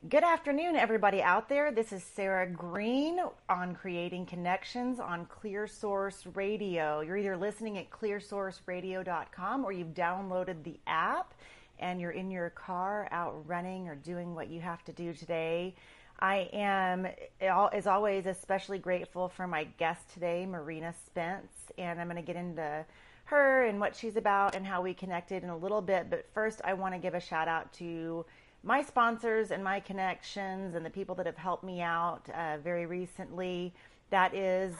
Good afternoon, everybody out there. This is Sarah Green on Creating Connections on ClearSource Radio. You're either listening at clearsourceradio.com or you've downloaded the app and you're in your car out running or doing what you have to do today. I am, as always, especially grateful for my guest today, Marina Spence, and I'm going to get into her and what she's about and how we connected in a little bit. But first, I want to give a shout out to my sponsors and my connections and the people that have helped me out very recently. That is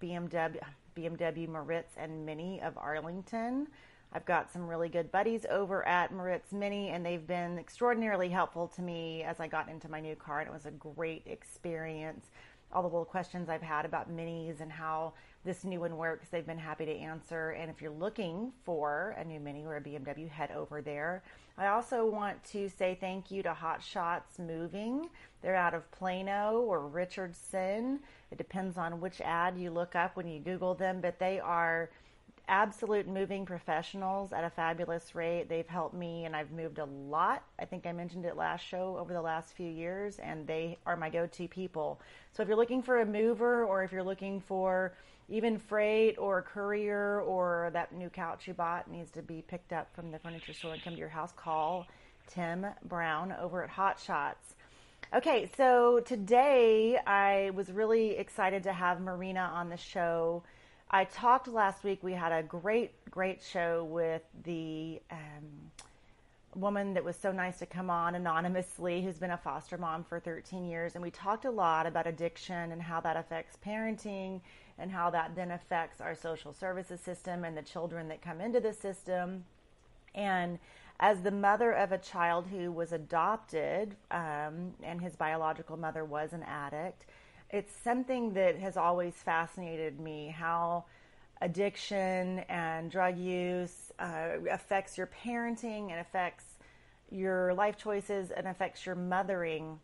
BMW Moritz and Mini of Arlington. I've got some really good buddies over at Moritz Mini, and they've been extraordinarily helpful to me as I got into my new car, and it was a great experience. All the little questions I've had about Minis and how this new one works, they've been happy to answer. And if you're looking for a new Mini or a BMW, head over there. I also want to say thank you to Hot Shots Moving. They're out of Plano or Richardson. It depends on which ad you look up when you Google them, but they are absolute moving professionals at a fabulous rate. They've helped me, and I've moved a lot. I think I mentioned it last show over the last few years, and they are my go-to people. So if you're looking for a mover, or if you're looking for even freight or courier, or that new couch you bought needs to be picked up from the furniture store and come to your house, call Tim Brown over at Hot Shots. Okay, so today I was really excited to have Marina on the show. I talked last week, we had a great show with the woman that was so nice to come on anonymously, who's been a foster mom for 13 years. And we talked a lot about addiction and how that affects parenting and how that then affects our social services system and the children that come into the system. And as the mother of a child who was adopted, and his biological mother was an addict, it's something that has always fascinated me, how addiction and drug use affects your parenting and affects your life choices and affects your mothering.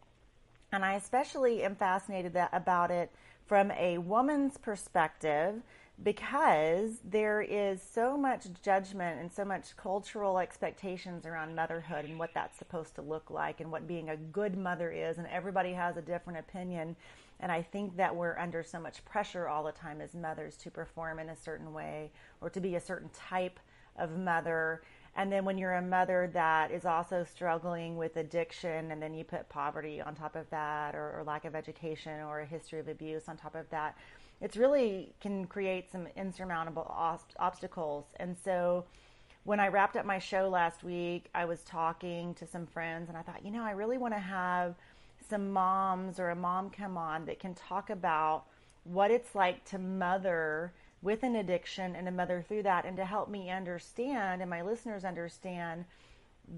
And I especially am fascinated about it from a woman's perspective, because there is so much judgment and so much cultural expectations around motherhood and what that's supposed to look like and what being a good mother is, and everybody has a different opinion. And I think that we're under so much pressure all the time as mothers to perform in a certain way or to be a certain type of mother. And then when you're a mother that is also struggling with addiction, and then you put poverty on top of that, or lack of education, or a history of abuse on top of that, it's really can create some insurmountable obstacles. And so when I wrapped up my show last week, I was talking to some friends, and I thought, I really want to have some moms or a mom come on that can talk about what it's like to mother with an addiction and to mother through that, and to help me understand and my listeners understand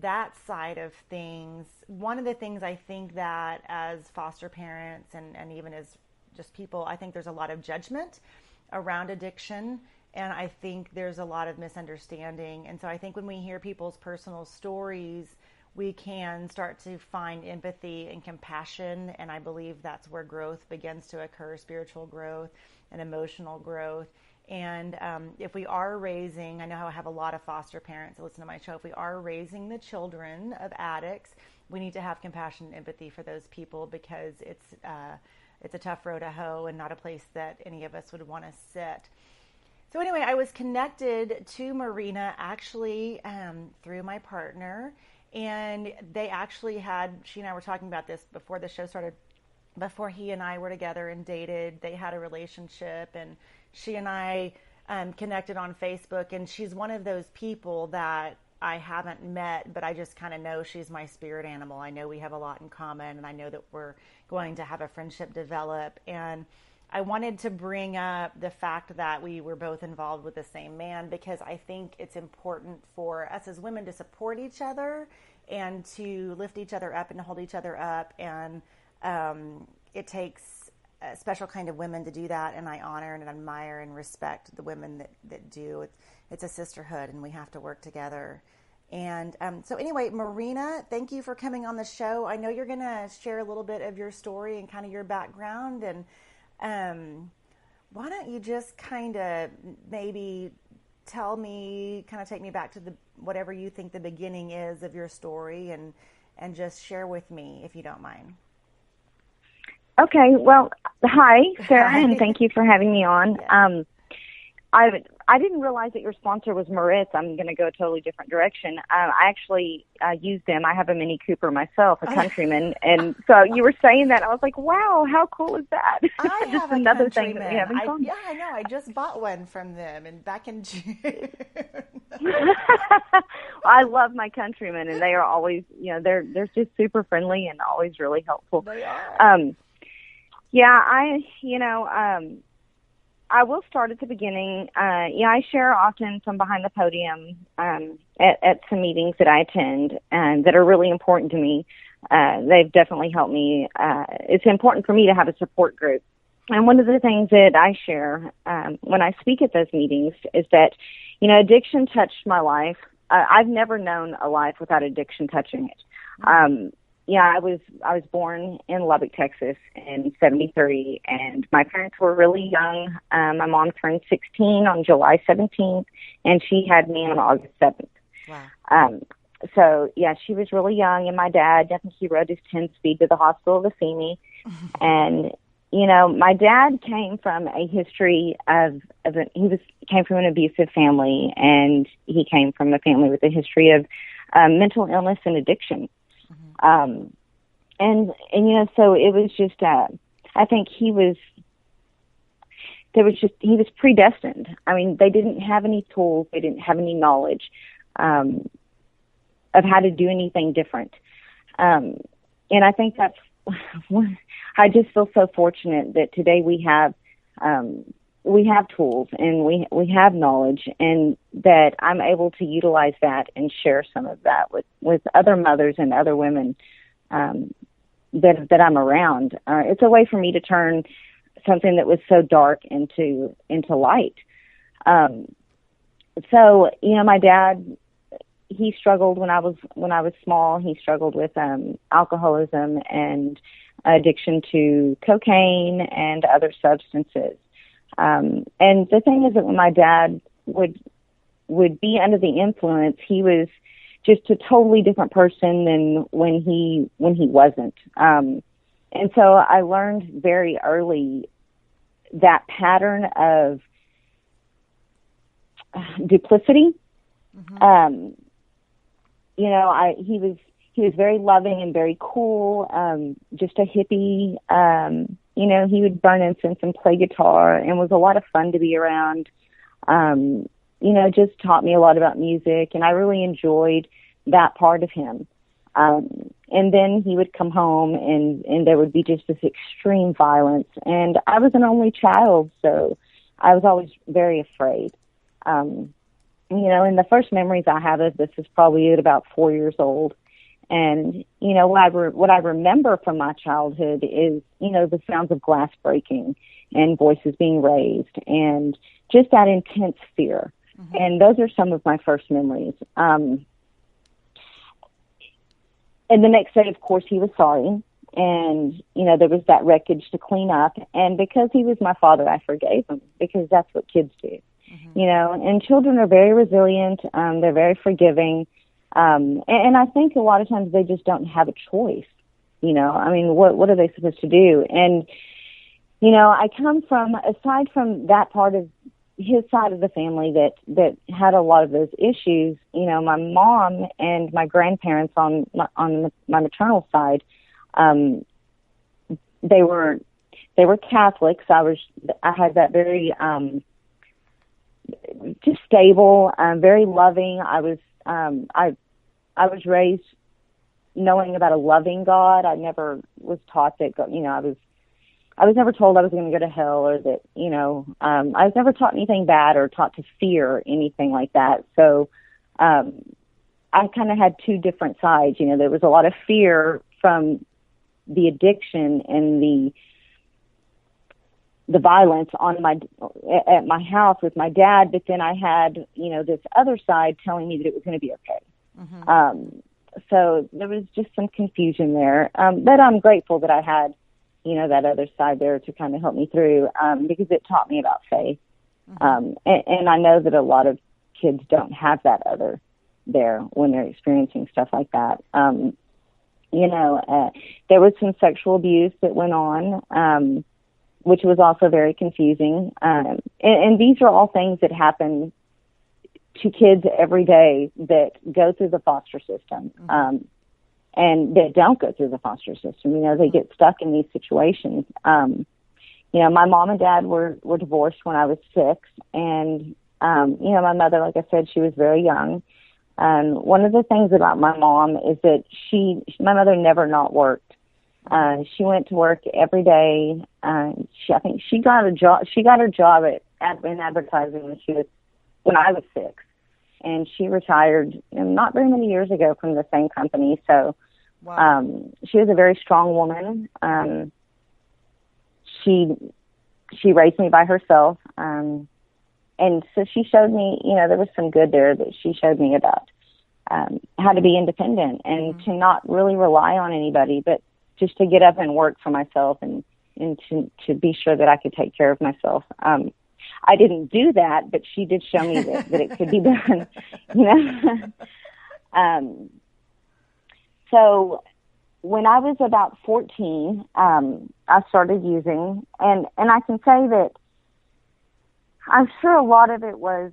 that side of things. One of the things I think that as foster parents and even as just people, I think there's a lot of judgment around addiction, and I think there's a lot of misunderstanding. And so I think when we hear people's personal stories, we can start to find empathy and compassion, and I believe that's where growth begins to occur, spiritual growth and emotional growth. And if we are raising, I know I have a lot of foster parents that listen to my show, if we are raising the children of addicts, we need to have compassion and empathy for those people, because it's a tough road to hoe and not a place that any of us would want to sit. So anyway, I was connected to Marina actually through my partner, and they actually she and I were talking about this before the show started. Before he and I were together and dated, they had a relationship, and she and I connected on Facebook, and she's one of those people that I haven't met, but I just kind of know she's my spirit animal. I know we have a lot in common, and I know that we're going to have a friendship develop. And I wanted to bring up the fact that we were both involved with the same man, because I think it's important for us as women to support each other and to lift each other up and to hold each other up. And it takes a special kind of women to do that, and I honor and admire and respect the women that do. It's a sisterhood, and we have to work together. And so anyway, Marina, thank you for coming on the show. I know you're going to share a little bit of your story and kind of your background, and why don't you just kind of maybe tell me, kind of take me back to whatever you think the beginning is of your story, and and just share with me if you don't mind. Okay. Well, hi, Sarah, Hi. and thank you for having me on. Yes. I didn't realize that your sponsor was Maritz. I'm going to go a totally different direction. I actually use them. I have a Mini Cooper myself, a Countryman, and so you were saying that, I was like, wow, how cool is that? I Just have a another thing Countryman. that we have in common. Yeah, I know. I just bought one from them and back in June. I love my Countrymen, and they are always, they're just super friendly and always really helpful. They are. Yeah, I will start at the beginning. I share often from behind the podium at some meetings that I attend that are really important to me. They've definitely helped me. It's important for me to have a support group. And one of the things that I share when I speak at those meetings is that, addiction touched my life. I've never known a life without addiction touching it. I was born in Lubbock, Texas in '73, and my parents were really young. My mom turned 16 on July 17th, and she had me on August 7th. Wow. So, she was really young, and my dad, I think he rode his 10-speed to the hospital to see me. And, my dad came from a history came from an abusive family, and he came from a family with a history of mental illness and addiction. So it was just, I think he was predestined. I mean, they didn't have any tools. They didn't have any knowledge, of how to do anything different. And I think that's, I just feel so fortunate that today we have tools and we have knowledge, and that I'm able to utilize that and share some of that with other mothers and other women that I'm around. It's a way for me to turn something that was so dark into light. So my dad, he struggled when I was small. He struggled with alcoholism and addiction to cocaine and other substances. And the thing is that when my dad would be under the influence, he was just a totally different person than when he wasn't. And so I learned very early that pattern of duplicity. Mm-hmm. He was very loving and very cool, just a hippie. He would burn incense and play guitar and was a lot of fun to be around. Just taught me a lot about music, and I really enjoyed that part of him. And then he would come home and there would be just this extreme violence. And I was an only child, so I was always very afraid. And the first memories I have of this is probably at about 4 years old. And, what I remember from my childhood is, the sounds of glass breaking and voices being raised and just that intense fear. Mm-hmm. And those are some of my first memories. And the next day, of course, he was sorry. And, there was that wreckage to clean up. And because he was my father, I forgave him, because that's what kids do. Mm-hmm. And children are very resilient. They're very forgiving. And I think a lot of times they just don't have a choice. What are they supposed to do? And, I come from, aside from that part of his side of the family that had a lot of those issues, my mom and my grandparents on my maternal side, they were Catholics. I had that very, just stable, very loving. I was raised knowing about a loving God. I never was taught that, I was never told I was going to go to hell, or that, I was never taught anything bad or taught to fear anything like that. So I kind of had two different sides. There was a lot of fear from the addiction and the violence at my house with my dad, but then I had, this other side telling me that it was going to be okay. Mm-hmm. So there was just some confusion there. But I'm grateful that I had, that other side there to kind of help me through, because it taught me about faith. Mm-hmm. And I know that a lot of kids don't have that other there when they're experiencing stuff like that. There was some sexual abuse that went on, which was also very confusing. And these are all things that happen to kids every day that go through the foster system, and that don't go through the foster system. They get stuck in these situations. My mom and dad were divorced when I was 6, and my mother, like I said, she was very young. And one of the things about my mom is that my mother never not worked. She went to work every day. I think she got a job. She got her job in advertising when I was 6, and she retired not very many years ago from the same company. So, wow. She was a very strong woman. She raised me by herself, and so she showed me. There was some good there that she showed me about how to be independent and to not really rely on anybody, but just to get up and work for myself and to be sure that I could take care of myself. I didn't do that, but she did show me that it could be done, So when I was about 14, I started using, and I can say that I'm sure a lot of it was,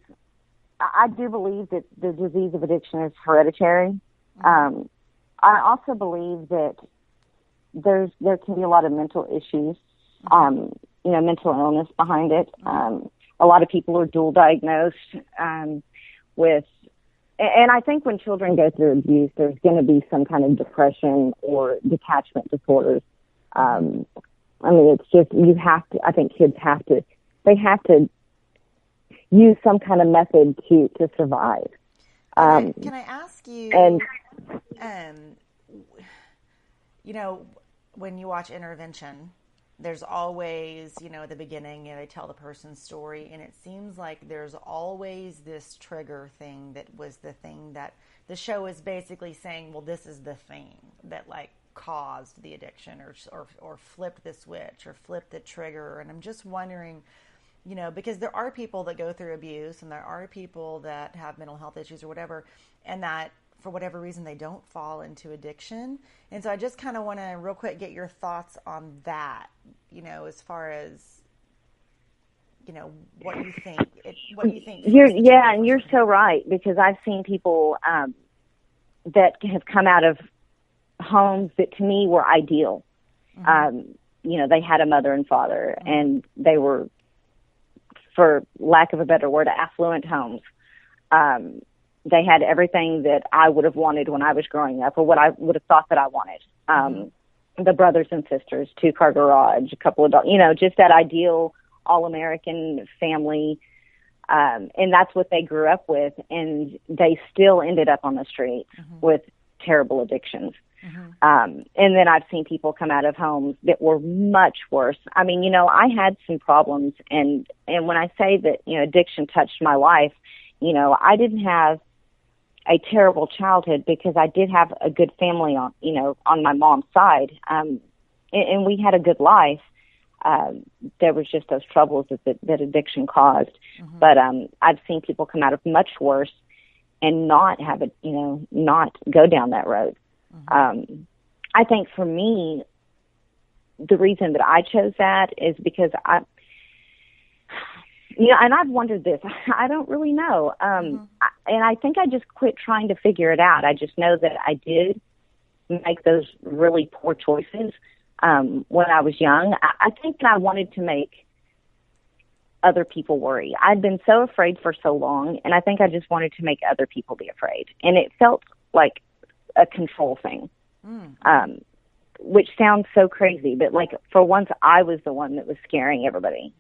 I do believe that the disease of addiction is hereditary. I also believe that there can be a lot of mental issues, mental illness behind it. A lot of people are dual diagnosed with, and I think when children go through abuse, there's going to be some kind of depression or detachment disorders. It's just, I think kids have to use some kind of method to survive. Can I ask you, when you watch Intervention, there's always, at the beginning, they tell the person's story, and it seems like there's always this trigger thing that was the thing that the show is basically saying, well, this is the thing that caused the addiction or flipped the switch or flipped the trigger. And I'm just wondering, because there are people that go through abuse and there are people that have mental health issues or whatever, and that for whatever reason they don't fall into addiction. And so I just kind of want to real quick get your thoughts on that, as far as, what you think. You're so right, because I've seen people that have come out of homes that to me were ideal. They had a mother and father, and they were, for lack of a better word, affluent homes. They had everything that I would have wanted when I was growing up, or what I would have thought that I wanted. The brothers and sisters, 2-car garage, a couple of dogs, just that ideal all-American family. And that's what they grew up with. And they still ended up on the street with terrible addictions. And then I've seen people come out of homes that were much worse. I had some problems. And when I say that, addiction touched my life, I didn't have a terrible childhood because I did have a good family on my mom's side. And we had a good life. There was just those troubles that addiction caused. But I've seen people come out of much worse and not have not go down that road. I think for me, the reason that I chose that is because and I've wondered this. I don't really know. And I think I just quit trying to figure it out. I just know that I did make those really poor choices when I was young. I think that I wanted to make other people worry. I'd been so afraid for so long, and I think I just wanted to make other people be afraid. And it felt like a control thing, which sounds so crazy. But for once, I was the one that was scaring everybody,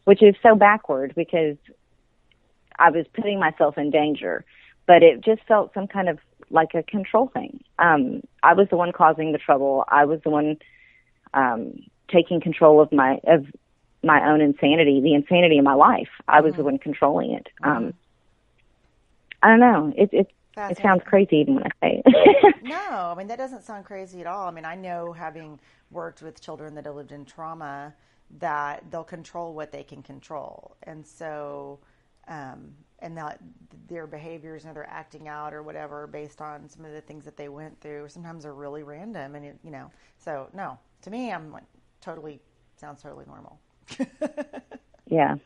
which is so backward because I was putting myself in danger. But it just felt some kind of like a control thing. I was the one causing the trouble. I was the one taking control of my own insanity, the insanity of my life. I was the one controlling it. I don't know. It sounds crazy even when I say it. No, that doesn't sound crazy at all. I know, having worked with children that have lived in trauma, that they'll control what they can control. And so, and that their behaviors and their acting out or whatever based on some of the things that they went through sometimes are really random. And, so no, to me, I'm like sounds totally normal. Yeah.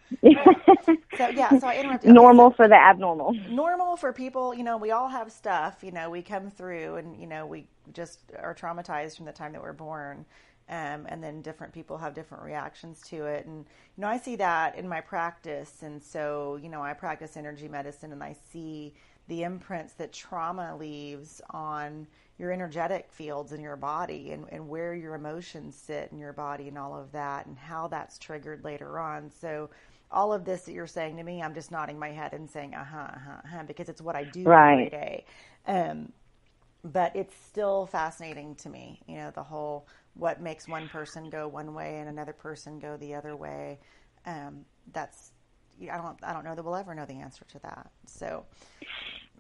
So I interrupted. Okay, Normal for the abnormal. Normal for people, we all have stuff, we come through and, we just are traumatized from the time that we're born. And then different people have different reactions to it. And, I see that in my practice. And so, I practice energy medicine and I see the imprints that trauma leaves on your energetic fields in your body and where your emotions sit in your body and all of that and how that's triggered later on. So all of this that you're saying to me, I'm just nodding my head and saying, because it's what I do every day. But it's still fascinating to me, the whole, what makes one person go one way and another person go the other way. I don't know that we'll ever know the answer to that. So,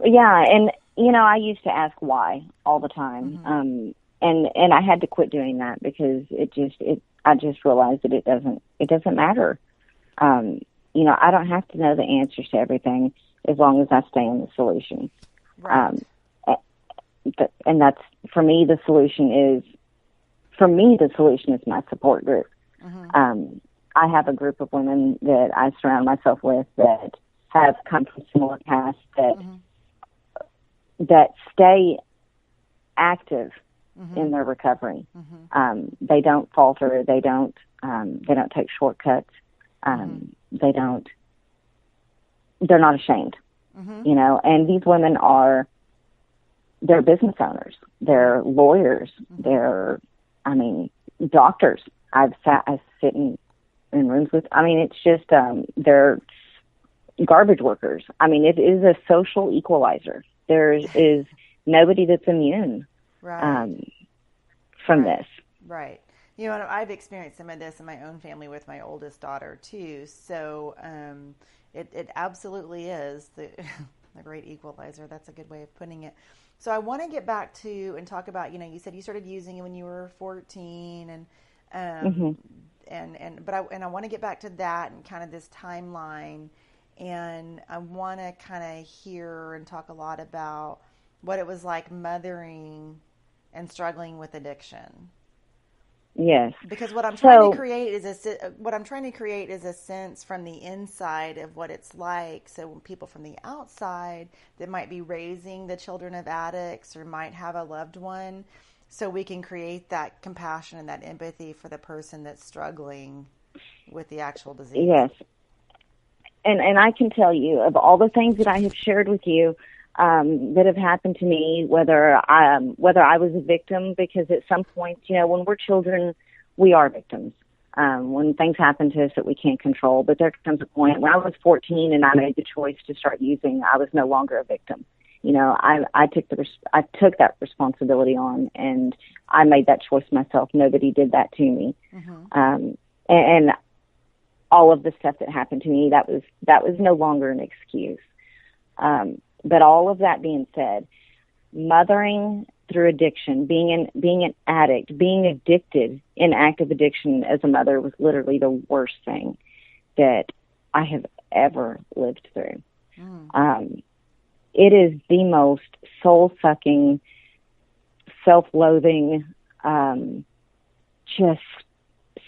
yeah. And, I used to ask why all the time. Mm-hmm. And I had to quit doing that because I just realized that it doesn't matter. I don't have to know the answers to everything as long as I stay in the solution. Right. And that's, for me, the solution is my support group. Mm-hmm. I have a group of women that I surround myself with that have come from similar paths that stay active in their recovery. Mm-hmm. They don't falter. They don't take shortcuts. They're not ashamed, and these women they're business owners. They're lawyers. They're, doctors. I sit in rooms with, it's just, they're garbage workers. It is a social equalizer. There is nobody that's immune from this. Right. I've experienced some of this in my own family with my oldest daughter too. So it absolutely is the great equalizer. That's a good way of putting it. So I want to get back to and talk about, you said you started using it when you were 14 and I want to get back to that and kind of this timeline. And I want to kind of hear and talk a lot about what it was like mothering and struggling with addiction. Yes. Because what I'm trying to create is a sense from the inside of what it's like. So when people from the outside that might be raising the children of addicts or might have a loved one, so we can create that compassion and that empathy for the person that's struggling with the actual disease. Yes. And I can tell you, of all the things that I have shared with you that have happened to me, whether I was a victim, because at some point, when we're children, we are victims. When things happen to us that we can't control, but there comes a point when I was 14 and I made the choice to start using, I was no longer a victim. I took that responsibility on, and I made that choice myself. Nobody did that to me. Mm-hmm. And all of the stuff that happened to me, that was no longer an excuse. But all of that being said, mothering through addiction, being an addict, being addicted in active addiction as a mother was literally the worst thing that I have ever lived through. It is the most soul-sucking, self-loathing, just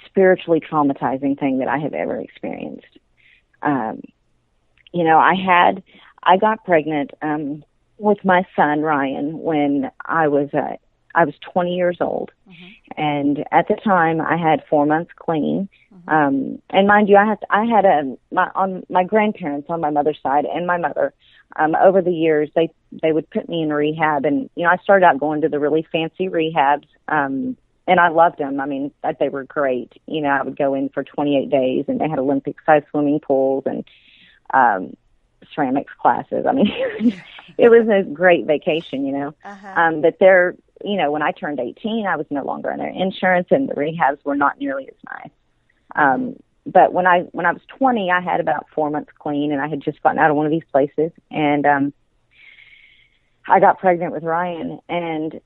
spiritually traumatizing thing that I have ever experienced. I got pregnant with my son Ryan when I was 20 years old, and at the time I had 4 months clean. And mind you, I had my grandparents on my mother's side and my mother. Over the years, they would put me in rehab, and I started out going to the really fancy rehabs. And I loved them. They were great. I would go in for 28 days, and they had Olympic-sized swimming pools and ceramics classes. It was a great vacation, But when I turned 18, I was no longer on their insurance, and the rehabs were not nearly as nice. But when I was 20, I had about 4 months clean, and I had just gotten out of one of these places, and I got pregnant with Ryan, and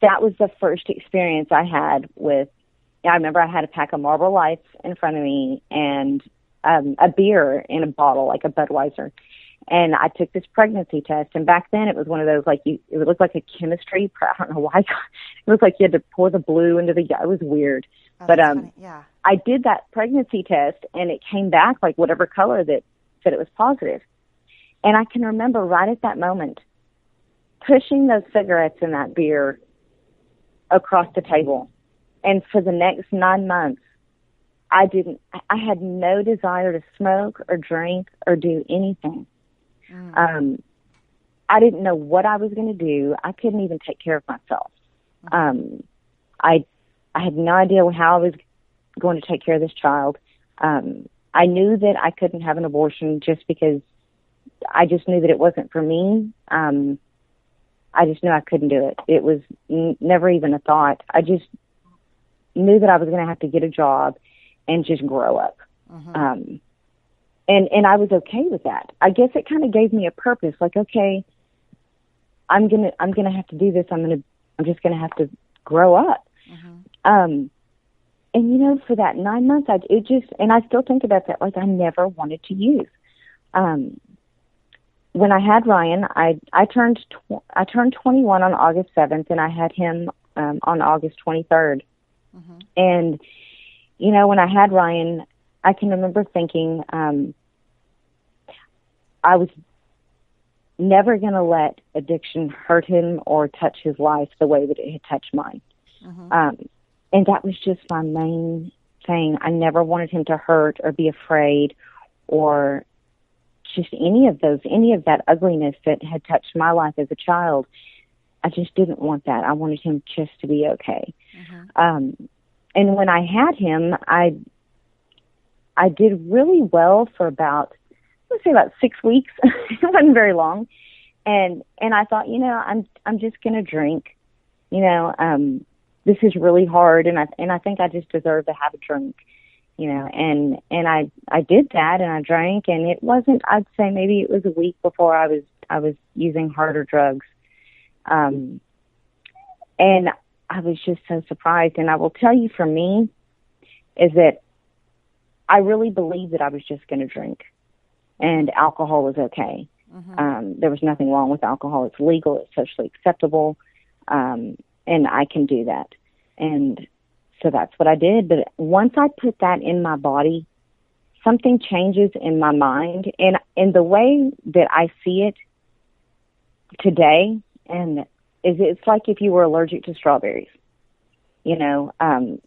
that was the first experience I had with. I remember I had a pack of Marlboro Lights in front of me, and a beer in a bottle, like a Budweiser. And I took this pregnancy test. And back then it was one of those, like, it would look like a chemistry. I don't know why. It was like you had to pour the blue into the, it was weird. Oh, But that's funny. Yeah. I did that pregnancy test, and it came back like whatever color that said it was positive. And I can remember right at that moment pushing those cigarettes and that beer across the table. And for the next 9 months, I had no desire to smoke or drink or do anything. I didn't know what I was going to do. I couldn't even take care of myself. I had no idea how I was going to take care of this child. I knew that I couldn't have an abortion just because I just knew that it wasn't for me. I just knew I couldn't do it. It was never even a thought. I just knew that I was going to have to get a job and just grow up. And I was okay with that. I guess it kind of gave me a purpose. Like, okay, I'm gonna have to do this. I'm just gonna have to grow up. And you know, for that 9 months, and I still think about that. Like, I never wanted to use. When I had Ryan, I turned 21 on August 7th, and I had him on August 23rd. And you know, when I had Ryan, I can remember thinking I was never going to let addiction hurt him or touch his life the way that it had touched mine. And that was just my main thing. I never wanted him to hurt or be afraid or just any of that ugliness that had touched my life as a child. I just didn't want that. I wanted him just to be okay. And when I had him, I did really well for about 6 weeks. It wasn't very long. And I thought, you know, I'm just going to drink, you know, this is really hard. And I think I just deserve to have a drink, you know, and I did that, and I drank, and it wasn't, I'd say maybe it was a week before I was using harder drugs. And I was just so surprised. And I will tell you, for me, is that I really believed that I was just going to drink, and alcohol was okay. There was nothing wrong with alcohol. It's legal. It's socially acceptable. And I can do that. And so that's what I did. But once I put that in my body, something changes in my mind. And in the way that I see it today, and it's like if you were allergic to strawberries. You know, I'm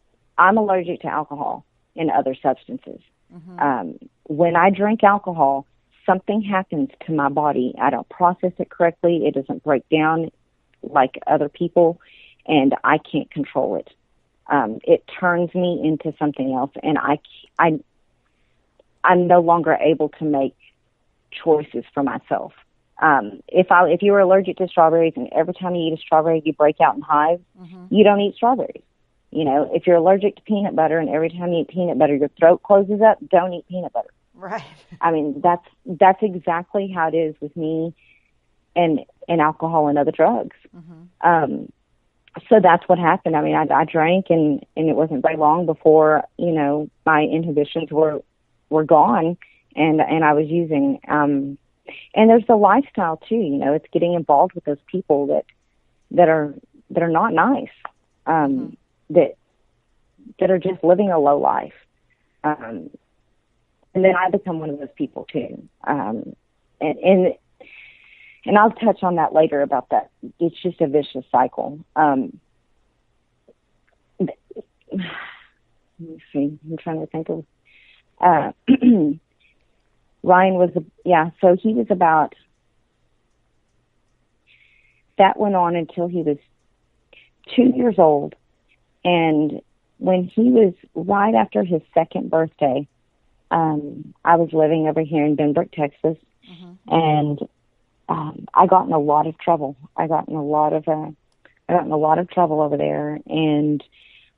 allergic to alcohol and other substances. When I drink alcohol, something happens to my body. I don't process it correctly. It doesn't break down like other people, and I can't control it. It turns me into something else, and I'm no longer able to make choices for myself. If you were allergic to strawberries, and every time you eat a strawberry you break out in hives, you don't eat strawberries. You know, if you're allergic to peanut butter, and every time you eat peanut butter your throat closes up, don't eat peanut butter. Right. I mean, that's exactly how it is with me and alcohol and other drugs. So that's what happened. I mean, I drank, and it wasn't very long before, you know, my inhibitions were gone, and I was using. And there's the lifestyle too. You know, it's getting involved with those people that are not nice, that are just living a low life. And then I become one of those people too. And I'll touch on that later about that. It's just a vicious cycle. Let me see. I'm trying to think of, Ryan was, so he was that went on until he was 2 years old. And when he was right after his second birthday, I was living over here in Benbrook, Texas, and I got in a lot of trouble. I got in a lot of trouble over there. And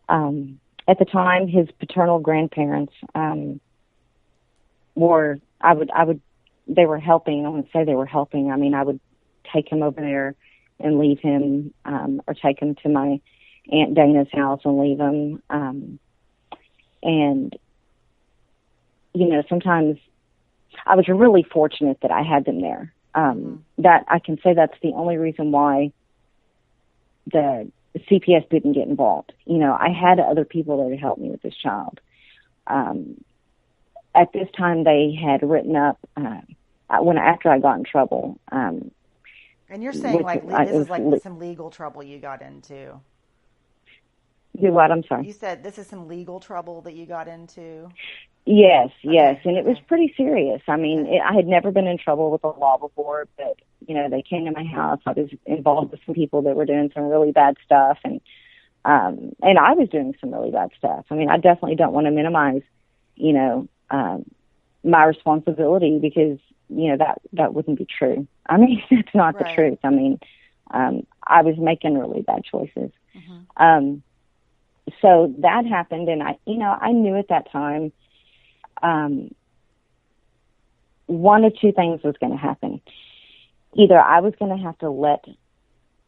at the time, his paternal grandparents they were helping. I wouldn't say they were helping. I mean, I would take him over there and leave him, or take him to my Aunt Dana's house and leave him. And sometimes I was really fortunate that I had them there. Mm-hmm. That I can say that's the only reason why the CPS didn't get involved. I had other people there to help me with this child. At this time, they had written up after I got in trouble. And you're saying this is like some legal trouble you got into. Do what? I'm sorry. You said this is some legal trouble that you got into. Yes, Okay, and it was pretty serious. I mean, okay. I had never been in trouble with the law before, but they came to my house. I was involved with some people that were doing some really bad stuff, and I was doing some really bad stuff. I mean, I definitely don't want to minimize, my responsibility, because that wouldn't be true. I mean, that's not the truth. I mean, I was making really bad choices. Mm-hmm. So that happened, and I knew at that time, one of two things was going to happen. Either I was going to have to let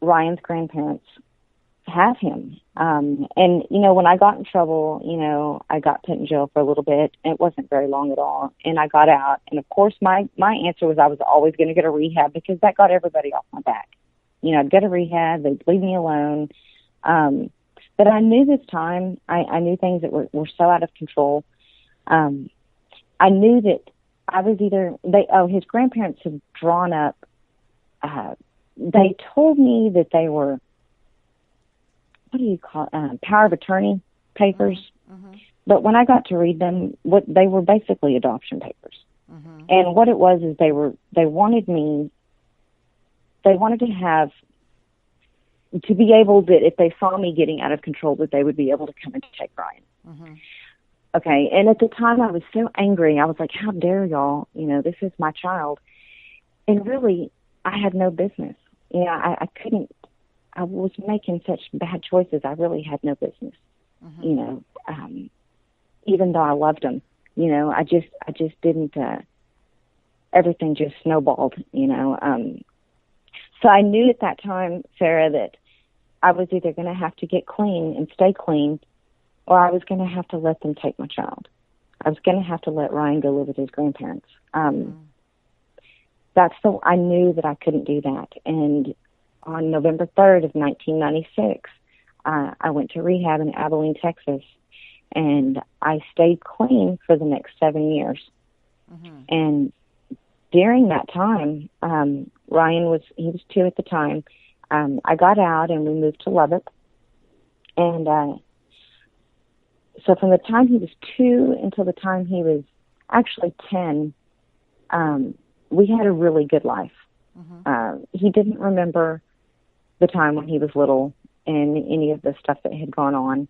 Ryan's grandparents have him. And, when I got in trouble, I got put in jail for a little bit. It wasn't very long at all. And I got out. And of course, my answer was I was always going to get a rehab, because that got everybody off my back. I'd get a rehab. They'd leave me alone. But I knew this time, I knew things that were so out of control. I knew that I was his grandparents had drawn up, they told me that they were, what do you call power of attorney papers. Mm-hmm. But when I got to read them, they were basically adoption papers. Mm-hmm. And what it was is they wanted to be able, that if they saw me getting out of control, that they would be able to come and take Ryan. Mm-hmm. Okay. And at the time I was so angry. I was like, how dare y'all, this is my child. And really, I had no business. I couldn't, I was making such bad choices. I really had no business, Mm-hmm. Even though I loved him, I just didn't, everything just snowballed, So I knew at that time, Sarah, that I was either going to have to get clean and stay clean, or I was going to have to let them take my child. I was going to have to let Ryan go live with his grandparents. Mm-hmm. I knew that I couldn't do that. And on November 3rd of 1996, I went to rehab in Abilene, Texas, and I stayed clean for the next 7 years. Mm-hmm. And during that time, Ryan was 2 at the time. I got out and we moved to Lubbock. And so from the time he was 2 until the time he was actually 10, we had a really good life. Mm-hmm. He didn't remember the time when he was little and any of the stuff that had gone on.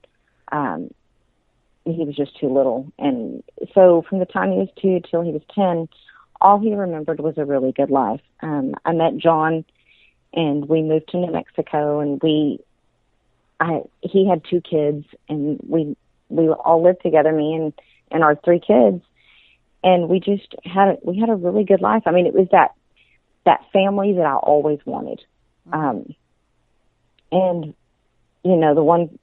He was just too little. And so from the time he was 2 till he was 10, all he remembered was a really good life. I met John, and we moved to New Mexico, and he had 2 kids, and we all lived together, me and our 3 kids, and we just had a really good life. I mean, it was that family that I always wanted. Mm-hmm. And the one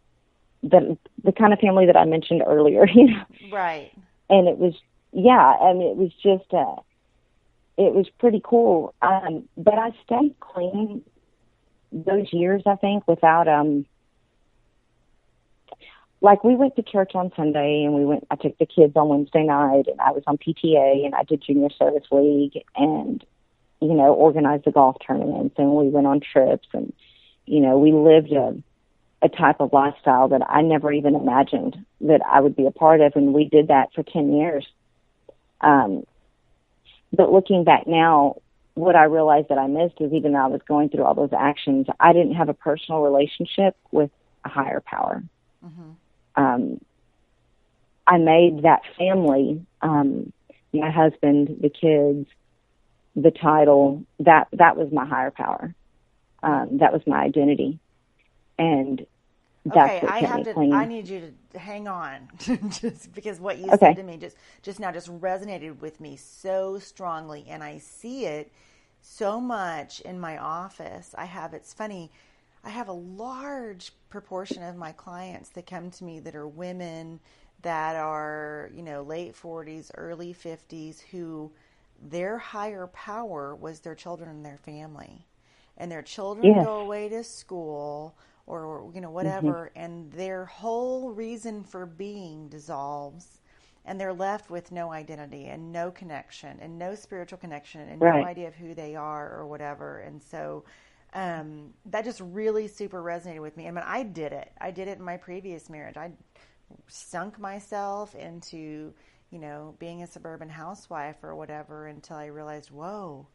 that the kind of family that I mentioned earlier, Right. And it was, it was just, it was pretty cool. But I stayed clean those years, I think, without, like we went to church on Sunday, and I took the kids on Wednesday night, and I was on PTA, and I did Junior Service League, and, organized the golf tournaments, and we went on trips, and, we lived a type of lifestyle that I never even imagined that I would be a part of. And we did that for 10 years. But looking back now, what I realized that I missed is, even though I was going through all those actions, I didn't have a personal relationship with a higher power. Mm-hmm. I made that family, my husband, the kids, the title, that was my higher power. That was my identity. And that's what kept me clean. I need you to hang on, just because what you Okay. said to me just now just resonated with me so strongly, and I see it so much in my office. It's funny, I have a large proportion of my clients that come to me that are women that are, late 40s, early 50s, who their higher power was their children and their family. And their children Yes. go away to school or, Hmm. whatever, and their whole reason for being dissolves. And they're left with no identity and no connection and no spiritual connection and no Right. idea of who they are or whatever. And so that just really super resonated with me. I mean, I did it. I did it in my previous marriage. I sunk myself into, being a suburban housewife or whatever until I realized, whoa,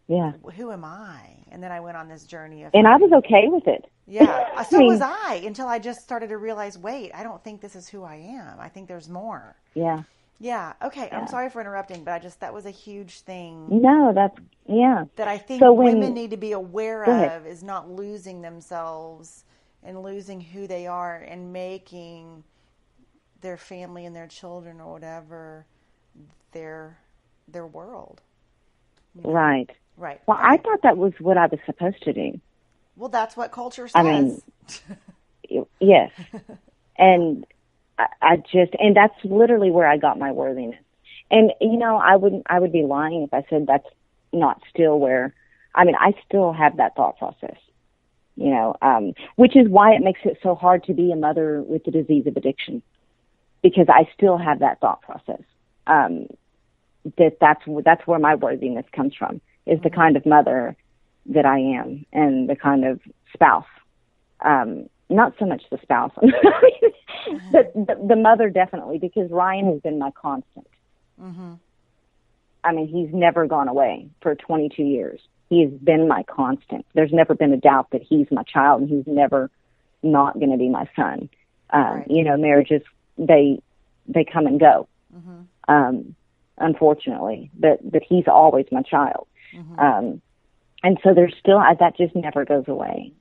Yeah. who am I? And then I went on this journey of And I was finding, okay with it. yeah, I so was mean, I until I just started to realize, wait, I don't think this is who I am. I think there's more. yeah, Yeah. Okay. I'm yeah. sorry for interrupting, but that was a huge thing No, that's, yeah. that I think So women when, need to be aware go ahead. of is not losing themselves and losing who they are and making their family and their children or whatever their their world. You know. Right. Right. Well, I Okay. thought that was what I was supposed to do. Well, that's what culture I mean, says. yes. Yeah. And I just, and that's literally where I got my worthiness. And, I would be lying if I said that's not still where, I mean, I still have that thought process, which is why it makes it so hard to be a mother with the disease of addiction, because I still have that thought process. That's where my worthiness comes from, is the kind of mother that I am and the kind of spouse. Not so much the spouse, but the mother definitely, because Ryan has been my constant. Mm-hmm. I mean, he's never gone away for 22 years. He has been my constant. There's never been a doubt that he's my child, and he's never not going to be my son. Right. Marriages, they come and go, Mm-hmm. unfortunately, but he's always my child. Mm-hmm. And so there's still, that just never goes away.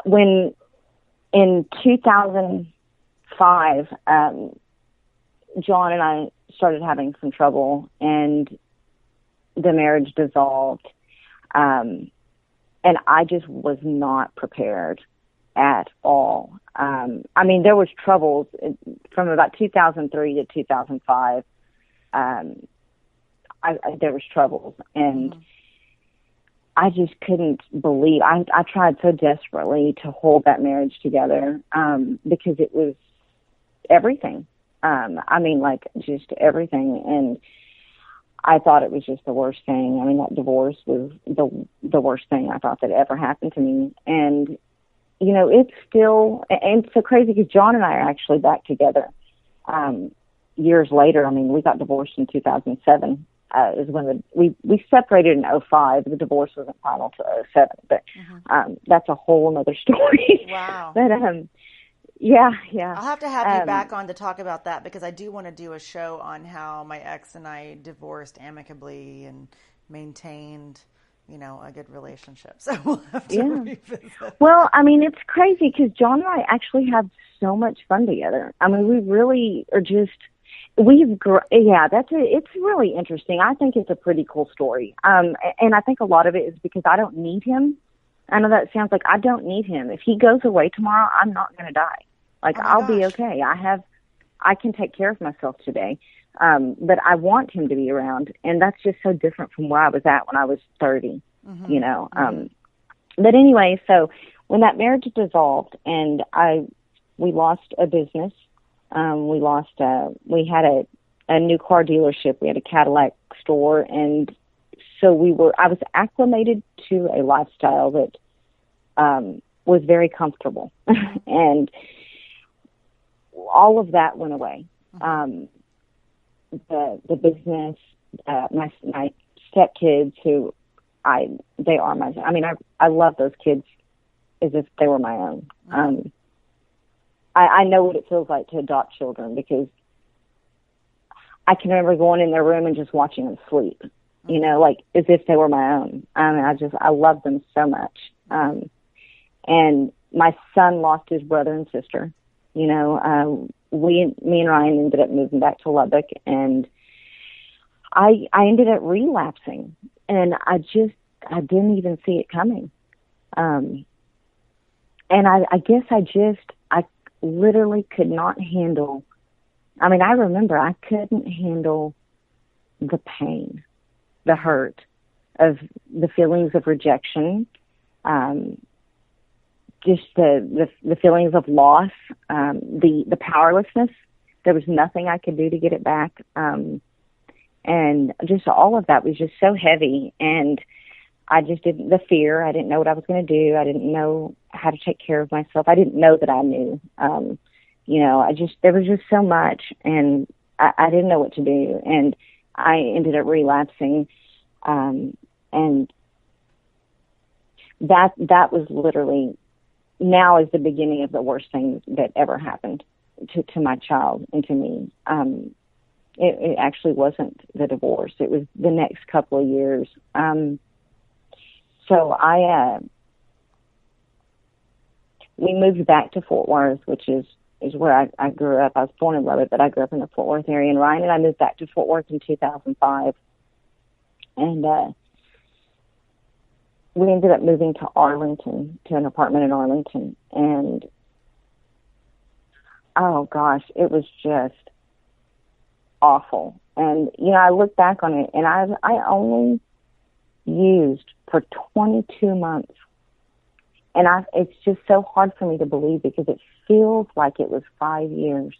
When in 2005, John and I started having some trouble, and the marriage dissolved. And I just was not prepared at all. I mean, there was troubles from about 2003 to 2005. There was troubles, and I just couldn't believe. I tried so desperately to hold that marriage together, because it was everything. I mean, like, just everything. And I thought it was just the worst thing. I mean, that divorce was the worst thing I thought that ever happened to me. And, it's still, and it's so crazy because John and I are actually back together, years later. I mean, we got divorced in 2007. Is when we separated in 2005. The divorce wasn't final till 2007, but that's a whole other story. Wow. But yeah. I'll have to have you back on to talk about that, because I do want to do a show on how my ex and I divorced amicably and maintained, a good relationship. So we'll have to revisit. Well, I mean, it's crazy because John and I actually have so much fun together. I mean, we really are just. It's really interesting. I think it's a pretty cool story. And I think a lot of it is because I don't need him. I know that sounds like I don't need him. If he goes away tomorrow, I'm not going to die. Like, I'll be okay. I can take care of myself today. But I want him to be around. And that's just so different from where I was at when I was 30, But anyway, so when that marriage dissolved and we lost a business, we had a new car dealership. We had a Cadillac store. And so I was acclimated to a lifestyle that, was very comfortable. And all of that went away. The business, my stepkids they are my, I mean, I love those kids as if they were my own. I know what it feels like to adopt children, because I can remember going in their room and just watching them sleep, like as if they were my own. I mean, I love them so much. And my son lost his brother and sister. Me and Ryan ended up moving back to Lubbock, and I ended up relapsing, and I didn't even see it coming. And I guess literally could not handle. I mean, I remember I couldn't handle the pain, the hurt of the feelings of rejection, just the feelings of loss, the powerlessness. There was nothing I could do to get it back. And just all of that was just so heavy. And I just didn't, the fear, I didn't know what I was going to do. I didn't know how to take care of myself. I didn't know that I knew. There was just so much, and I didn't know what to do. And I ended up relapsing. And that was literally, now is the beginning of the worst thing that ever happened to my child and to me. It actually wasn't the divorce. It was the next couple of years. We moved back to Fort Worth, which is where I grew up. I was born in Lubbock, but I grew up in the Fort Worth area. And Ryan and I moved back to Fort Worth in 2005. And we ended up moving to Arlington, to an apartment in Arlington. And, oh, gosh, it was just awful. And, I look back on it, and I only used for 22 months. And it's just so hard for me to believe because it feels like it was 5 years.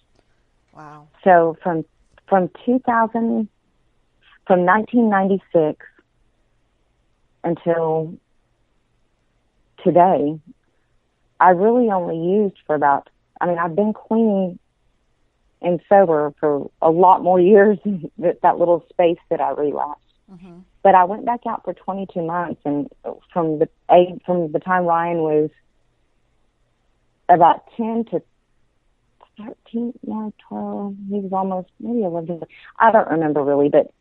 Wow. So from 1996 until today, I really only used for about, I've been clean and sober for a lot more years than that little space that I relapsed. Mm-hmm. But I went back out for 22 months, and from the time Ryan was about 10 to 13, 12, he was almost maybe 11. I don't remember really, but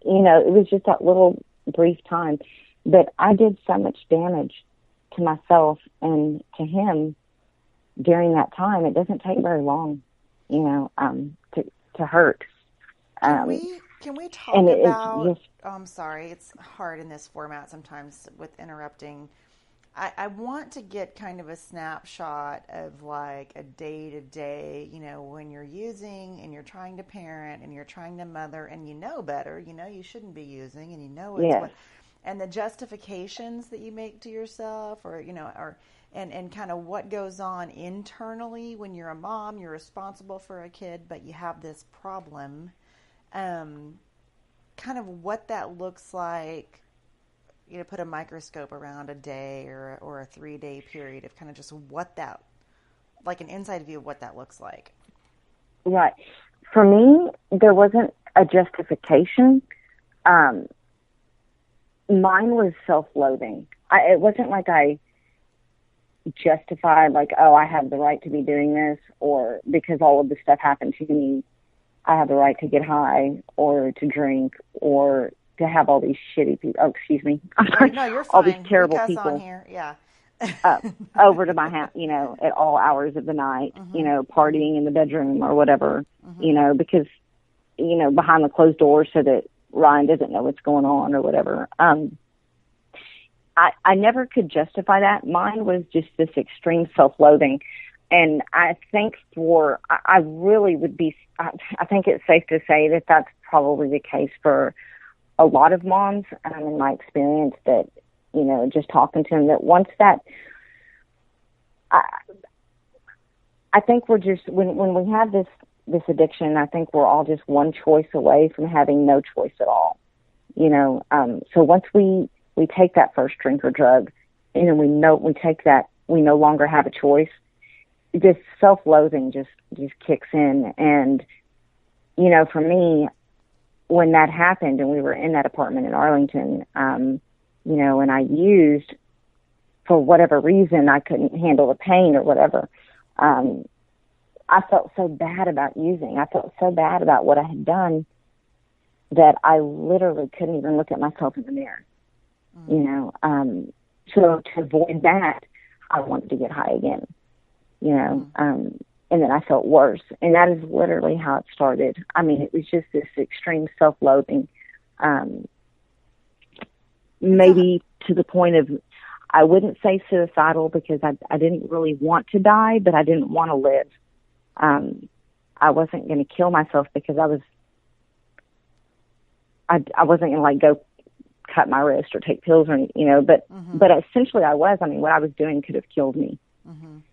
it was just that little brief time. But I did so much damage to myself and to him during that time. It doesn't take very long, to hurt. Can we talk about? I'm sorry, it's hard in this format sometimes with interrupting. I want to get kind of a snapshot of like a day to day, when you're using and you're trying to parent and you're trying to mother and better, you shouldn't be using and it's and the justifications that you make to yourself and kind of what goes on internally when you're a mom, you're responsible for a kid, but you have this problem. Kind of what that looks like, put a microscope around a day or a 3-day period of kind of just what that, like an inside view of what that looks like. Right. For me, there wasn't a justification. Mine was self-loathing. It wasn't like I justified, like, oh, I have the right to be doing this, or because all of this stuff happened to me, I have the right to get high or to drink or to have all these shitty people. Oh, excuse me. I'm sorry. No, you're fine. All these terrible people on here. Yeah. over to my house, at all hours of the night, mm-hmm. Partying in the bedroom or whatever, mm-hmm. Because, behind the closed door so that Ryan doesn't know what's going on or whatever. I never could justify that. Mine was just this extreme self-loathing. And I think I really would be, I think it's safe to say that that's probably the case for a lot of moms, in my experience, that, just talking to them, that once that, I think we're just, when we have this addiction, I think we're all just one choice away from having no choice at all, so once we take that first drink or drug, and we take that, we no longer have a choice. This self-loathing just kicks in. And, for me, when that happened and we were in that apartment in Arlington, and I used for whatever reason, I couldn't handle the pain or whatever. I felt so bad about using. I felt so bad about what I had done that I literally couldn't even look at myself in the mirror. So to avoid that, I wanted to get high again. And then I felt worse. And that is literally how it started. It was just this extreme self-loathing, maybe to the point of, I wouldn't say suicidal because I didn't really want to die, but I didn't want to live. I wasn't going to kill myself because I wasn't going to like go cut my wrist or take pills or anything, you know, but essentially I was. I mean, what I was doing could have killed me,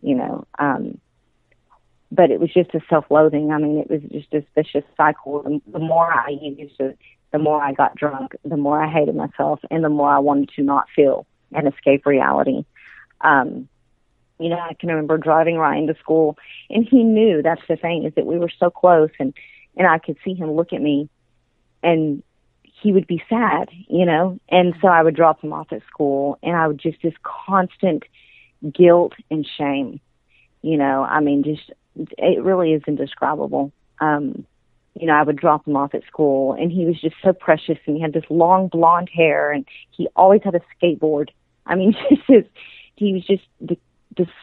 you know, but it was just a self-loathing. I mean, it was just this vicious cycle. The more I used it, the more I got drunk, the more I hated myself, and the more I wanted to not feel and escape reality. You know, I can remember driving Ryan to school, and he knew, that's the thing, is that we were so close, and I could see him look at me, and he would be sad, you know, and so I would drop him off at school, and I would just, this constant guilt and shame, you know, I mean, just, it really is indescribable. You know, I would drop him off at school, and he was just so precious, and he had this long blonde hair, and he always had a skateboard. I mean, he was just the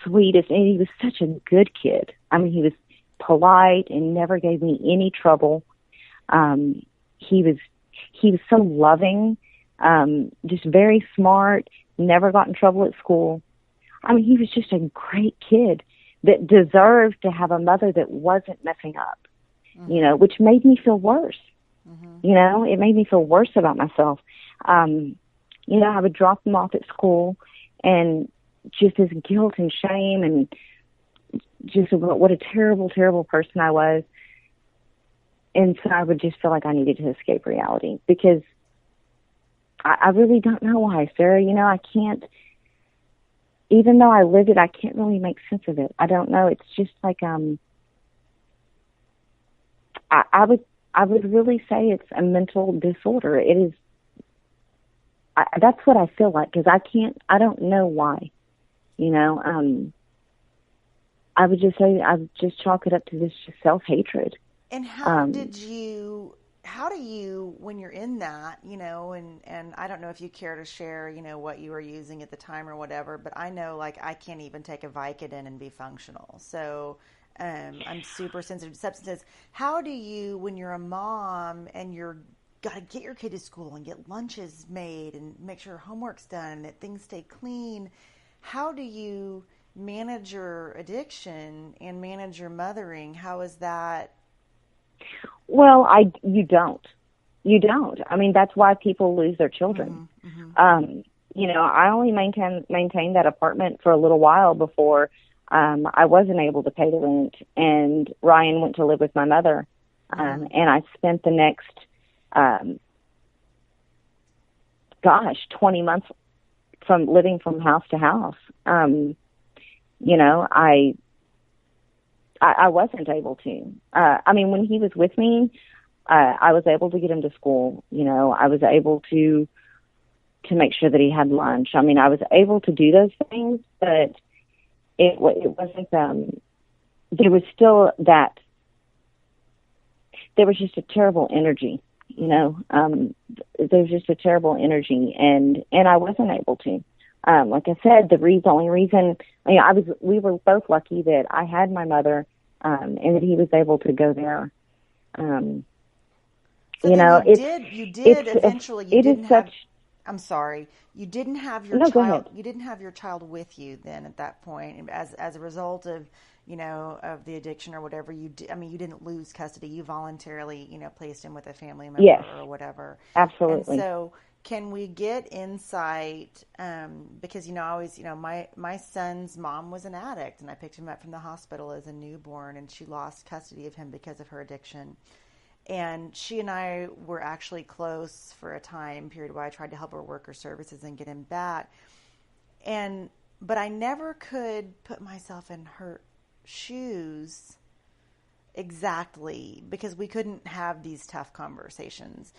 sweetest, and he was such a good kid. I mean, he was polite and never gave me any trouble. He was so loving, just very smart, never got in trouble at school. I mean, he was just a great kid that deserved to have a mother that wasn't messing up, you know, which made me feel worse. You know, it made me feel worse about myself. You know, I would drop him off at school, and just this guilt and shame, and just what a terrible, terrible person I was. And so I would just feel like I needed to escape reality, because I really don't know why, Sarah. You know, I can't, even though I lived it, I can't really make sense of it. I don't know. It's just like, I would really say it's a mental disorder. It is, that's what I feel like, because I don't know why, you know. I would just say, I would just chalk it up to this self-hatred. And how do you, when you're in that, you know, and I don't know if you care to share, you know, what you were using at the time or whatever, but I know, like, I can't even take a Vicodin and be functional. So I'm super sensitive to substances. How do you, when you're a mom and you're got to get your kid to school and get lunches made and make sure homework's done and that things stay clean, how do you manage your addiction and manage your mothering? How is that? Well, you don't. I mean, that's why people lose their children. You know, I only maintained that apartment for a little while before I wasn't able to pay the rent, and Ryan went to live with my mother. And I spent the next, 20 months from living from house to house. You know, I wasn't able to. I mean, when he was with me, I was able to get him to school. You know, I was able to make sure that he had lunch. I mean, I was able to do those things, but it wasn't, there was still that, there was just a terrible energy, you know, there was just a terrible energy, and I wasn't able to. Like I said, the only reason, I mean, we were both lucky that I had my mother, and that he was able to go there. So you know, you did eventually. You didn't have. I'm sorry. You didn't have your child. Go ahead. You didn't have your child with you then at that point, as a result of, you know, of the addiction or whatever. You didn't lose custody. You voluntarily, you know, placed him with a family member or whatever. Absolutely. And so, can we get insight? Because, you know, I always, you know, my son's mom was an addict, and I picked him up from the hospital as a newborn, and she lost custody of him because of her addiction. And she and I were actually close for a time period where I tried to help her work her services and get him back. But I never could put myself in her shoes exactly, because we couldn't have these tough conversations.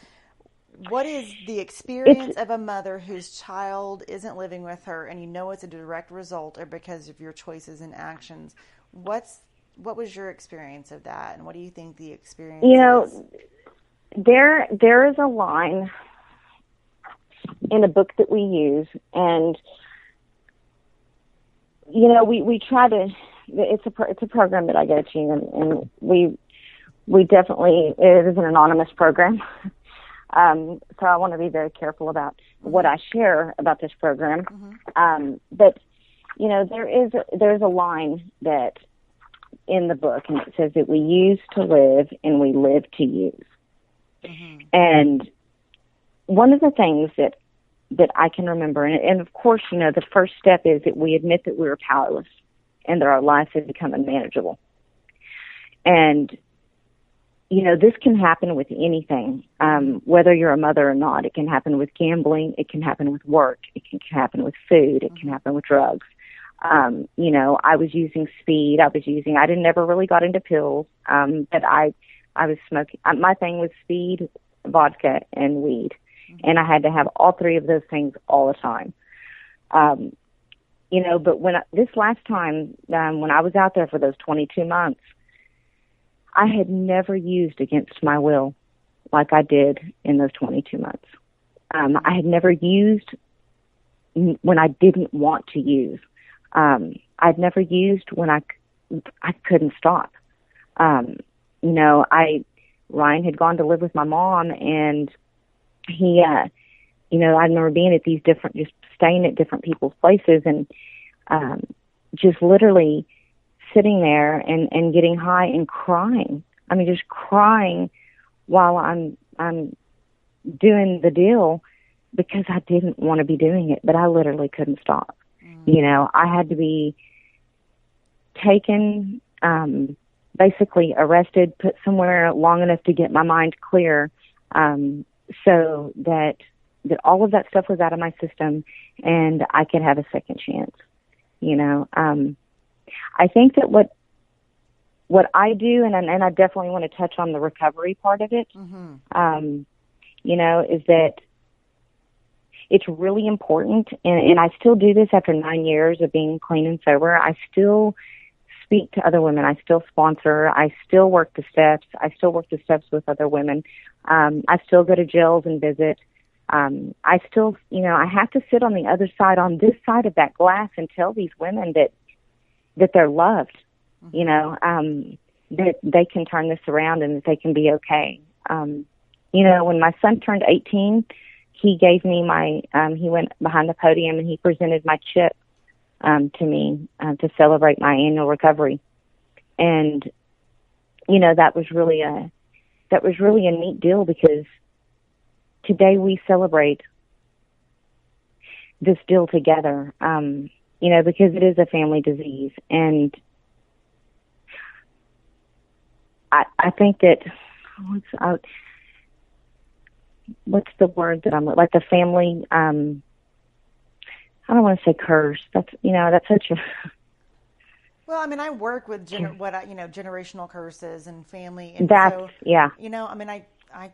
What is the experience of a mother whose child isn't living with her, and you know it's a direct result or because of your choices and actions? What was your experience of that, and what do you think the experience is? You know, there is a line in a book that we use, and, you know, we try to, it's a program that I go to, and we definitely, it is an anonymous program. So I want to be very careful about what I share about this program. But, you know, there's a line that in the book, and it says that we use to live and we live to use. Mm-hmm. And one of the things that I can remember, and of course, the first step is that we admit that we were powerless and that our life has become unmanageable. And, this can happen with anything, whether you're a mother or not. It can happen with gambling. It can happen with work. It can happen with food. It can happen with drugs. I was using speed. I never really got into pills, but I was smoking. My thing was speed, vodka, and weed. And I had to have all three of those things all the time. But this last time, when I was out there for those 22 months, I had never used against my will like I did in those 22 months. I had never used when I didn't want to use. I'd never used when I couldn't stop. Ryan had gone to live with my mom, and he, I remember being at these just staying at different people's places, and just literally sitting there and getting high and crying. I mean, just crying while I'm doing the deal, because I didn't want to be doing it, but I literally couldn't stop. I had to be taken, basically arrested, put somewhere long enough to get my mind clear, so that all of that stuff was out of my system and I could have a second chance. I think that what I do, and I definitely want to touch on the recovery part of it, is that it's really important, and I still do this after 9 years of being clean and sober. I still speak to other women. I still sponsor. I still work the steps. I still work the steps with other women. I still go to jails and visit. I still, I have to sit on the other side, on this side of that glass, and tell these women that they're loved, that they can turn this around and that they can be okay. When my son turned 18, he gave me he went behind the podium and he presented my chip to me to celebrate my annual recovery. And, that was really a neat deal, because today we celebrate this deal together, because it is a family disease. And I think that, what's the word that I'm like, the family, I don't want to say curse. That's such a. Well, I mean, I work with generational curses and family, and yeah. I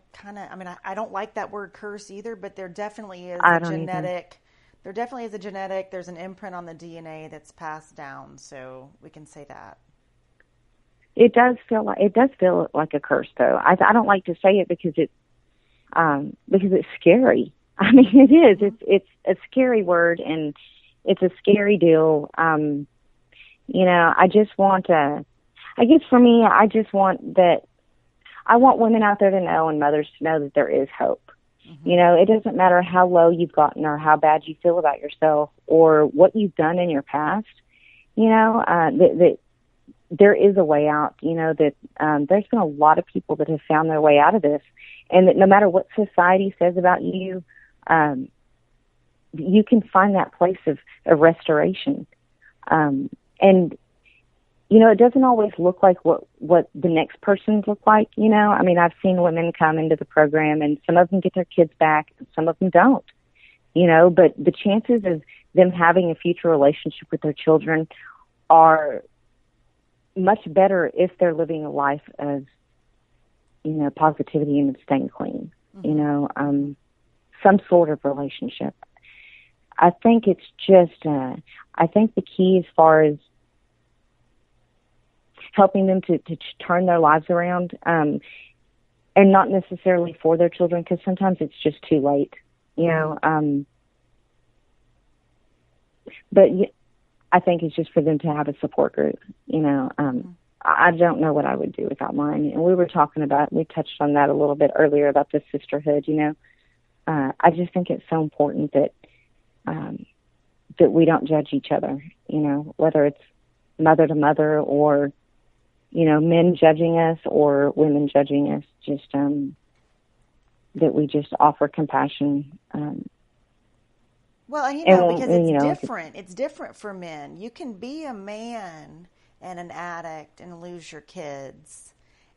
don't like that word curse either, but there definitely is a genetic. There definitely is a genetic. There's an imprint on the DNA that's passed down, so we can say that. It does feel like a curse, though. I don't like to say it because it's scary. I mean, it is. It's a scary word, and it's a scary deal. I just want to. I guess for me, I just want that. I want women out there to know, and mothers to know, that there is hope. Mm-hmm. It doesn't matter how low you've gotten or how bad you feel about yourself or what you've done in your past. That there is a way out. That there's been a lot of people that have found their way out of this, and that no matter what society says about you, you can find that place of restoration. And it doesn't always look like what the next person's look like. I mean, I've seen women come into the program, and some of them get their kids back, and some of them don't. But the chances of them having a future relationship with their children are much better if they're living a life of, positivity and staying clean. Mm-hmm. Some sort of relationship. I think it's just. I think the key, as far as helping them to turn their lives around, and not necessarily for their children, because sometimes it's just too late, but I think it's just for them to have a support group. I don't know what I would do without mine. And we touched on that a little bit earlier about the sisterhood. I just think it's so important that we don't judge each other, whether it's mother to mother or men judging us or women judging us, just that we just offer compassion. Well, because And it's like, different. It's different for men. You can be a man and an addict and lose your kids,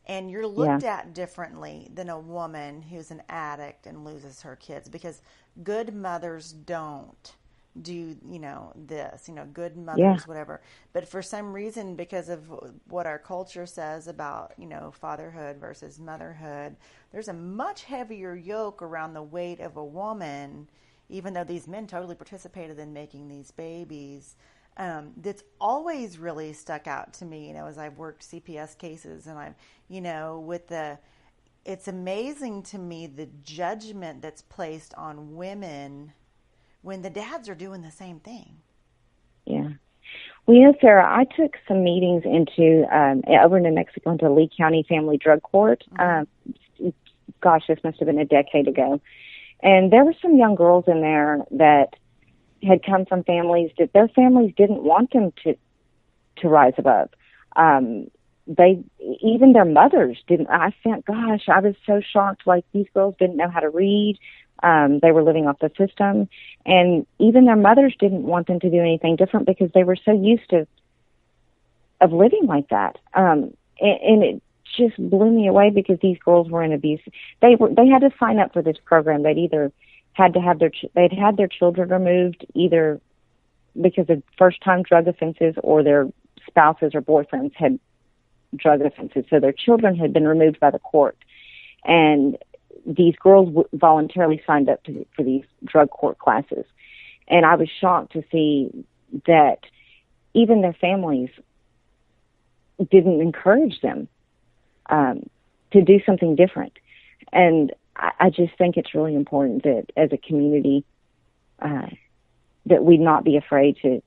and you're yeah, looked at differently than a woman who's an addict and loses her kids, because good mothers don't do, this, good yeah, mothers, whatever. But for some reason, because of what our culture says about, fatherhood versus motherhood, there's a much heavier yoke around the weight of a woman, even though these men totally participated in making these babies. That's always really stuck out to me, as I've worked CPS cases, and I'm, it's amazing to me the judgment that's placed on women when the dads are doing the same thing. yeah. Well, Sarah, I took some meetings over in New Mexico into Lee County Family Drug Court. Gosh, this must have been a decade ago. And there were some young girls in there that had come from families that their families didn't want them to rise above. Even their mothers didn't. I was so shocked. Like, these girls didn't know how to read. They were living off the system, and even their mothers didn't want them to do anything different because they were so used to of living like that. And it just blew me away because these girls were in abuse. They had to sign up for this program. They'd had their children removed either because of first-time drug offenses, or their spouses or boyfriends had drug offenses. So their children had been removed by the court, and these girls voluntarily signed up for these drug court classes. And I was shocked to see that even their families didn't encourage them to do something different. And I just think it's really important that as a community, that we not be afraid to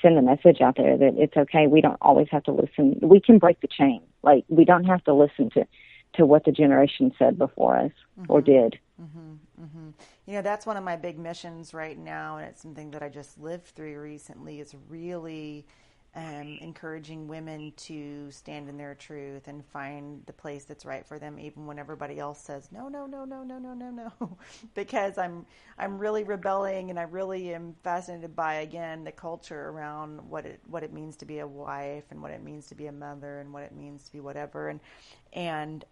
send a message out there that it's okay. We don't always have to listen. We can break the chain. Like, we don't have to listen to what the generation said before us or did. That's one of my big missions right now, and it's something that I just lived through recently, is really encouraging women to stand in their truth and find the place that's right for them, even when everybody else says no, no, no, no, no, no, no, no. Because I'm really rebelling, and I really am fascinated by, again, the culture around what it means to be a wife, and what it means to be a mother, and what it means to be whatever. And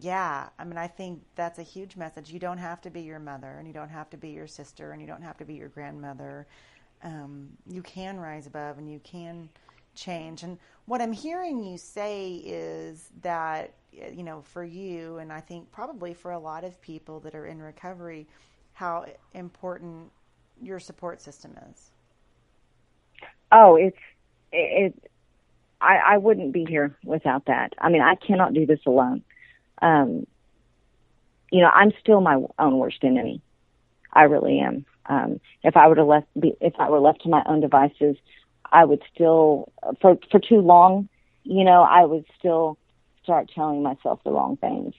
yeah, I think that's a huge message. You don't have to be your mother, and you don't have to be your sister, and you don't have to be your grandmother. You can rise above, and you can change. And what I'm hearing you say is that, for you, and I think probably for a lot of people that are in recovery, how important your support system is. Oh, I wouldn't be here without that. I cannot do this alone. I'm still my own worst enemy. I really am. If I were left to my own devices, I would still, for too long, I would still start telling myself the wrong things.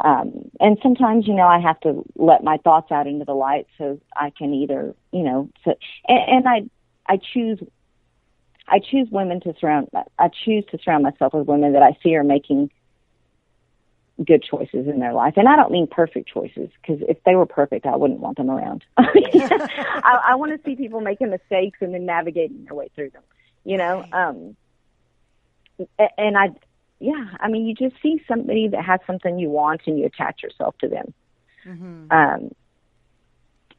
And sometimes, I have to let my thoughts out into the light so I can either, I choose to surround myself with women that I see are making good choices in their life. And I don't mean perfect choices, because if they were perfect, I wouldn't want them around. I want to see people making mistakes and then navigating their way through them, and you just see somebody that has something you want, and you attach yourself to them. And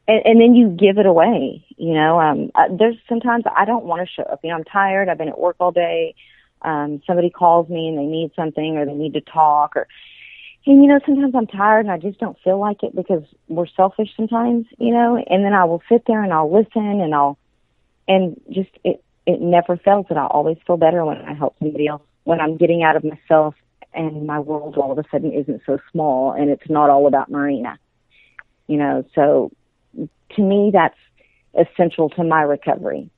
then you give it away, there's sometimes I don't want to show up. I'm tired. I've been at work all day. Somebody calls me and they need something, or they need to talk, and sometimes I'm tired and I just don't feel like it, because we're selfish sometimes, and then I will sit there and I'll listen, and it never fails that I always feel better when I help somebody else, when I'm getting out of myself, and my world all of a sudden isn't so small, and it's not all about Marina, so to me, that's essential to my recovery.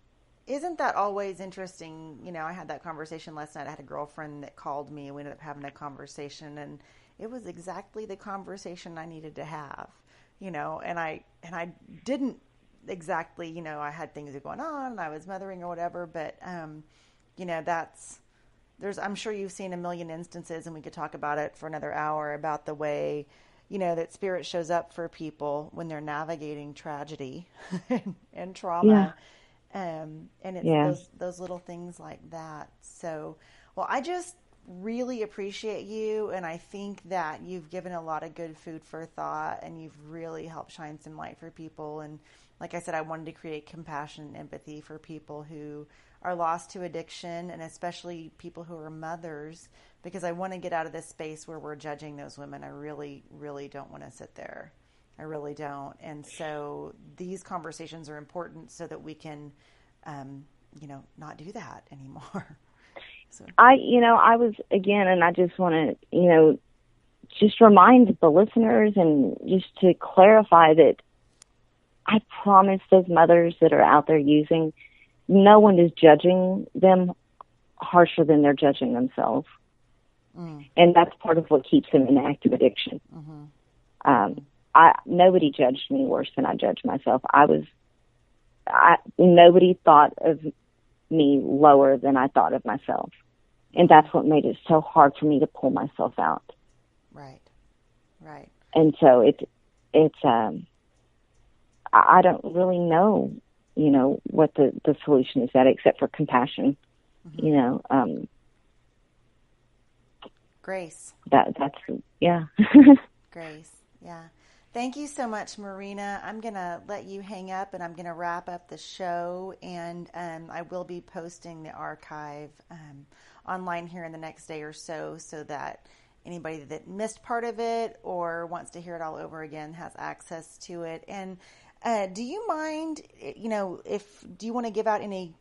Isn't that always interesting? I had that conversation last night. I had a girlfriend that called me, and we ended up having a conversation, and it was exactly the conversation I needed to have, and I didn't exactly, I had things going on, and I was mothering or whatever, but I'm sure you've seen a million instances, and we could talk about it for another hour, about the way, that spirit shows up for people when they're navigating tragedy and Yeah. trauma. And it's Yeah. those little things like that. So, well, I just really appreciate you, and I think that you've given a lot of good food for thought, and you've really helped shine some light for people. And like I said, I wanted to create compassion and empathy for people who are lost to addiction, and especially people who are mothers, because I want to get out of this space where we're judging those women. I really, really don't want to sit there. I really don't. And so these conversations are important so that we can, not do that anymore. So. I was, again, and I just want to, just remind the listeners and just to clarify that I promise those mothers that are out there using, no one is judging them harsher than they're judging themselves. Mm. And that's part of what keeps them in active addiction. Mm-hmm. Nobody judged me worse than I judged myself. Nobody thought of me lower than I thought of myself. And that's what made it so hard for me to pull myself out. Right. And so it's I don't really know, what the solution is that, except for compassion, mm-hmm. Grace. That's, yeah. Grace. Yeah. Thank you so much, Marina. I'm going to let you hang up, and I'm going to wrap up the show, and I will be posting the archive online here in the next day or so that anybody that missed part of it or wants to hear it all over again has access to it. And do you mind, do you want to give out any,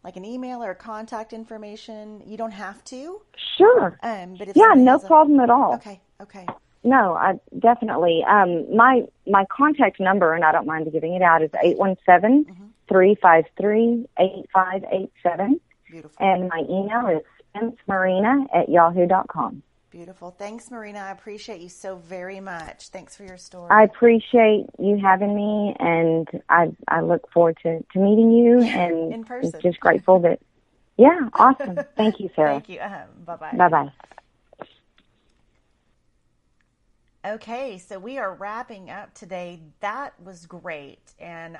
like an email or contact information? You don't have to. Sure. But if no problem at all. Okay. No, I definitely. My contact number, and I don't mind giving it out, is 817-353-8587. Beautiful. And my email is spencemarina@yahoo.com. Beautiful. Thanks, Marina. I appreciate you so very much. Thanks for your story. I appreciate you having me, and I look forward to meeting you. And in person. Just grateful that. Yeah, awesome. Thank you, Sarah. Thank you. Bye-bye. Bye-bye. Okay, so we are wrapping up today. That was great. And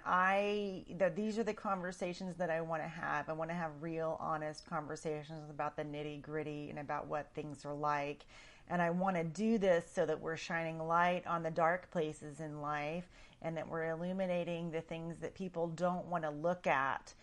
these are the conversations that I want to have. I want to have real, honest conversations about the nitty-gritty and about what things are like. And I want to do this so that we're shining light on the dark places in life, and that we're illuminating the things that people don't want to look at.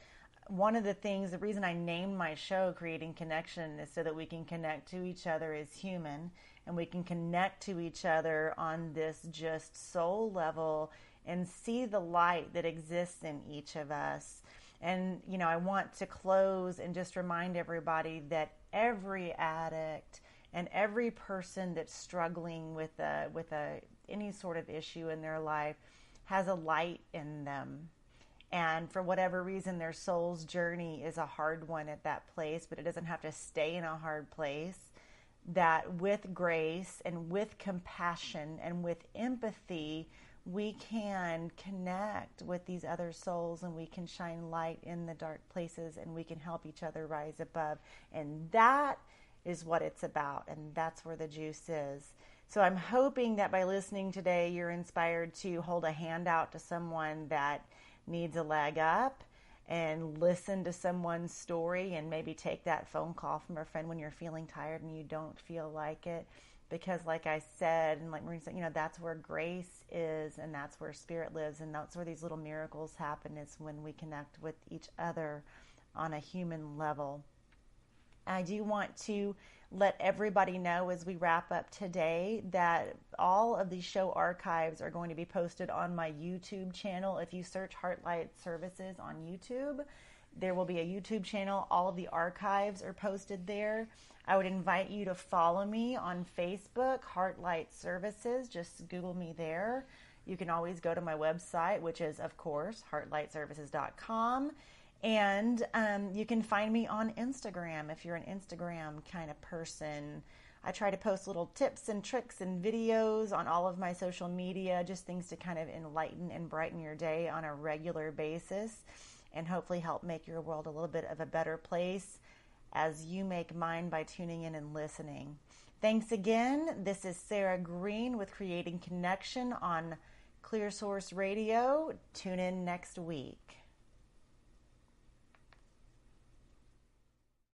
One of the reason I named my show Creating Connection, is so that we can connect to each other as human, and we can connect to each other on this just soul level and see the light that exists in each of us. And, I want to close and just remind everybody that every addict and every person that's struggling with any sort of issue in their life has a light in them. And for whatever reason, their soul's journey is a hard one at that place, but it doesn't have to stay in a hard place. That with grace and with compassion and with empathy, we can connect with these other souls, and we can shine light in the dark places, and we can help each other rise above. And that is what it's about, and that's where the juice is. So I'm hoping that by listening today, you're inspired to hold a hand out to someone that needs a leg up, and listen to someone's story, and maybe take that phone call from a friend when you're feeling tired and you don't feel like it. Because like I said, and like Marina said, that's where grace is, and that's where spirit lives, and that's where these little miracles happen, is when we connect with each other on a human level. I do want to let everybody know as we wrap up today that all of these show archives are going to be posted on my YouTube channel. If you search Heartlight Services on YouTube, there will be a YouTube channel. All of the archives are posted there. I would invite you to follow me on Facebook, Heartlight Services. Just Google me there. You can always go to my website, which is, of course, heartlightservices.com. And you can find me on Instagram if you're an Instagram kind of person. I try to post little tips and tricks and videos on all of my social media, just things to kind of enlighten and brighten your day on a regular basis, and hopefully help make your world a little bit of a better place. as you make mine by tuning in and listening. Thanks again. This is Sarah Green with Creating Connection on Clear Source Radio. Tune in next week.